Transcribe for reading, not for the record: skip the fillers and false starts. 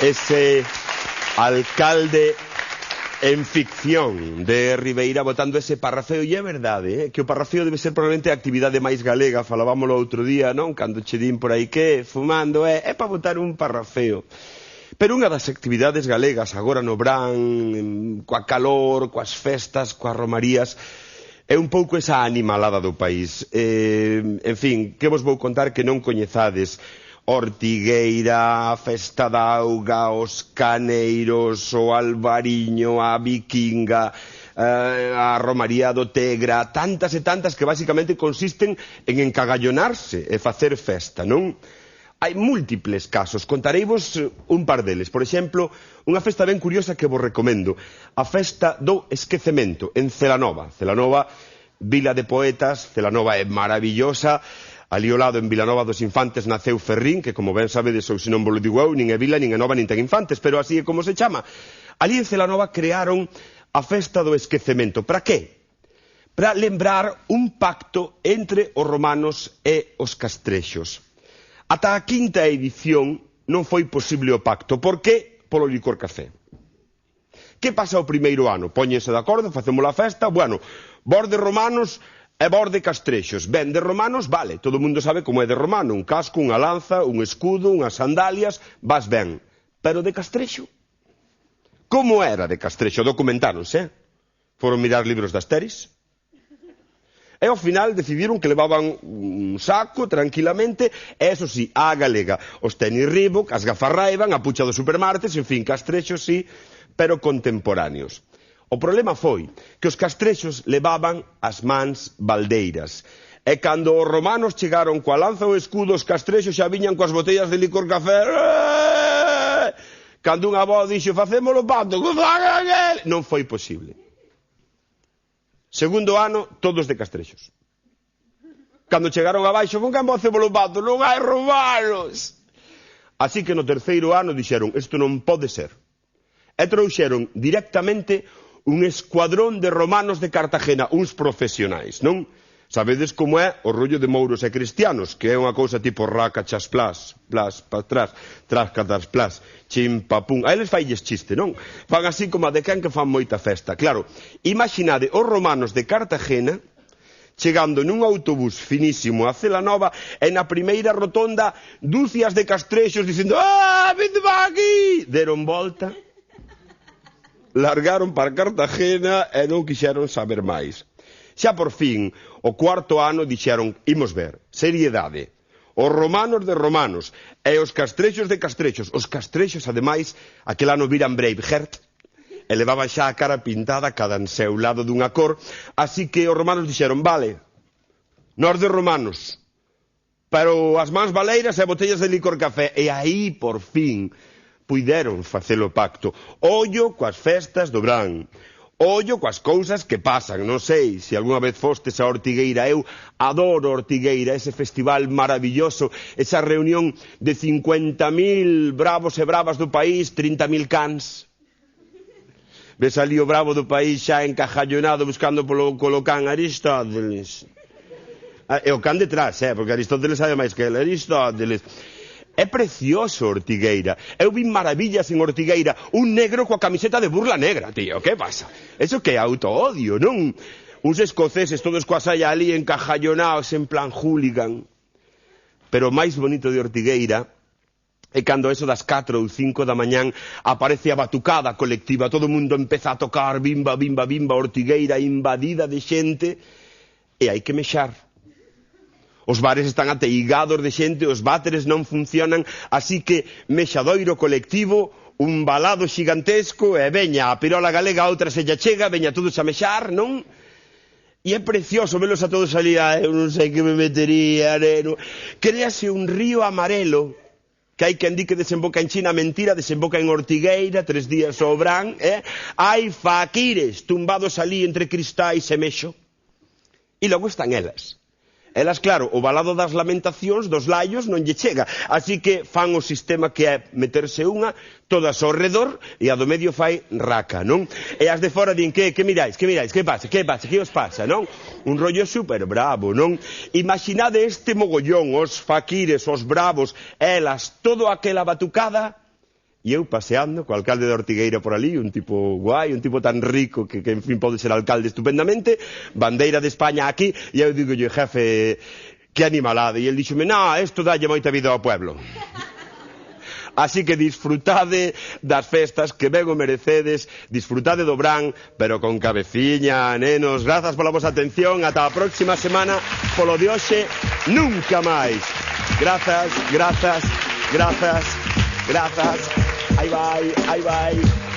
ese alcalde en ficción de Ribeira botando ese parrafeo, e é verdade, que o parrafeo debe ser probablemente a actividade máis galega, falábamoslo outro día, non? Cando che din por aí que fumando é para botar un parrafeo. Pero unha das actividades galegas, agora no verán, coa calor, coas festas, coas romarías, é un pouco esa animalada do país. En fin, que vos vou contar que non coñezades? Ortigueira, a festa da auga, os caneiros, o albariño, a vikinga, a romaría do Tegra, tantas e tantas que basicamente consisten en encagallonarse e facer festa, non? Hai múltiples casos, contareivos un par deles. Por exemplo, unha festa ben curiosa que vos recomendo, a festa do esquecemento en Celanova. Celanova, vila de poetas, Celanova é maravillosa. Ali ao lado, en Vilanova dos Infantes, naceu Ferrín, que, como ben sabedes, ou se non vos lo digo eu, nin é vila, nin é nova, nin ten infantes, pero así é como se chama. Ali en Celanova crearon a festa do esquecemento. Para qué? Para lembrar un pacto entre os romanos e os castrexos. Ata a quinta edición non foi posible o pacto. Por que? Polo licor café. Que pasa o primeiro ano? Póñense de acordo, facemos a festa, bueno, vós de romanos e vós de castrexos. Ben, de romanos, vale, todo o mundo sabe como é de romano, un casco, unha lanza, un escudo, unhas sandalias, vas ben. Pero de castrexo? Como era de castrexo? Documentáronse, foron mirar libros de Asteris, e ao final decidiron que levaban un saco tranquilamente, e eso sí, a galega, os tenis Reebok, as gafas Ray-Ban, a pucha dos supermartes, en fin, castrexos sí, pero contemporáneos. O problema foi que os castrexos levaban as mans baldeiras. E cando os romanos chegaron coa lanza ou escudo, os castrexos xa viñan coas botellas de licor café. Cando unha voz dixo, facémolo pacto, non foi posible. Segundo ano, todos de castrexos. Cando chegaron abaixo, con quen facémolo pacto? Non hai romanos. Así que no terceiro ano dixeron, isto non pode ser. E trouxeron directamente un escuadrón de romanos de Cartagena, uns profesionais, non? Sabedes como é o rollo de mouros e cristianos, que é unha cousa tipo raca, chas, plas, patras, trascatas, plas, chim, papum. A eles failles chiste, non? Fan así como a de quen que fan moita festa. Claro, imaginade os romanos de Cartagena chegando nun autobús finísimo a Celanova e na primeira rotonda dúcias de castrexos dicindo vinte para aquí! Deron volta, largaron para Cartagena e non quixeron saber máis. Xa por fin, o cuarto ano dixeron, imos ver, seriedade, os romanos de romanos e os castrexos de castrexos. Os castrexos, ademais, aquel ano viran Braveheart e levaban xa a cara pintada cada en seu lado dunha cor, así que os romanos dixeron, vale, nós de romanos, pero as mans baleiras e botellas de licor café. E aí, por fin, puideron facer o pacto. Ollo coas festas do verán. Ollo coas cousas que pasan. Non sei se algunha vez fostes a Ortigueira. Eu adoro Ortigueira, ese festival maravilloso, esa reunión de 50.000 bravos e bravas do país, 30.000 cans. Ves ali o bravo do país xa encajallonado buscando polo can Aristóteles. E o can detrás, porque Aristóteles sabe máis que el. Aristóteles. É precioso Ortigueira. Eu vi maravillas en Ortigueira. Un negro coa camiseta de burla negra, tío. Que pasa? Eso que é autoodio, non? Uns escoceses todos coa saia ali encajallonados en plan hooligan. Pero o máis bonito de Ortigueira é cando eso das 4 ou 5 da mañán aparece a batucada colectiva. Todo o mundo empeza a tocar bimba, bimba, bimba. Ortigueira invadida de xente e hai que mexar. Os bares están ateigados de xente, os váteres non funcionan, así que mexadoiro colectivo, un balado xigantesco, e veña a pirola galega, outra se lla chega, veña todos a mexar, non? E é precioso velos a todos ali, eu non sei que me metería, neno. Créase un río amarelo, que hai quen di que desemboca en China, mentira, desemboca en Ortigueira, 3 días ao verán, hai faquires tumbados ali entre cristais e mexo. E logo están elas. Elas, claro, o balado das lamentacións dos laios non lle chega, así que fan o sistema que é meterse unha, todas ao redor, e a do medio fai raca, non? E as de fora din, que miráis, que pasa, que os pasa, non? Un rollo super bravo, non? Imaginade este mogollón, os faquires, os bravos, elas, todo aquela batucada, E eu paseando co alcalde de Ortigueira por ali, un tipo guai, un tipo tan rico que en fin pode ser alcalde estupendamente, bandeira de España aquí, e eu digo, jefe, que animalada. E el díxome, isto dalle moita vida ao pueblo. Así que disfrutade das festas, que ben o merecedes, disfrutade do Brán, pero con cabeciña, nenos. Grazas pola vosa atención, ata a próxima semana, polo de hoxe, nunca máis. Grazas, grazas, grazas, grazas. Aí vai, aí vai.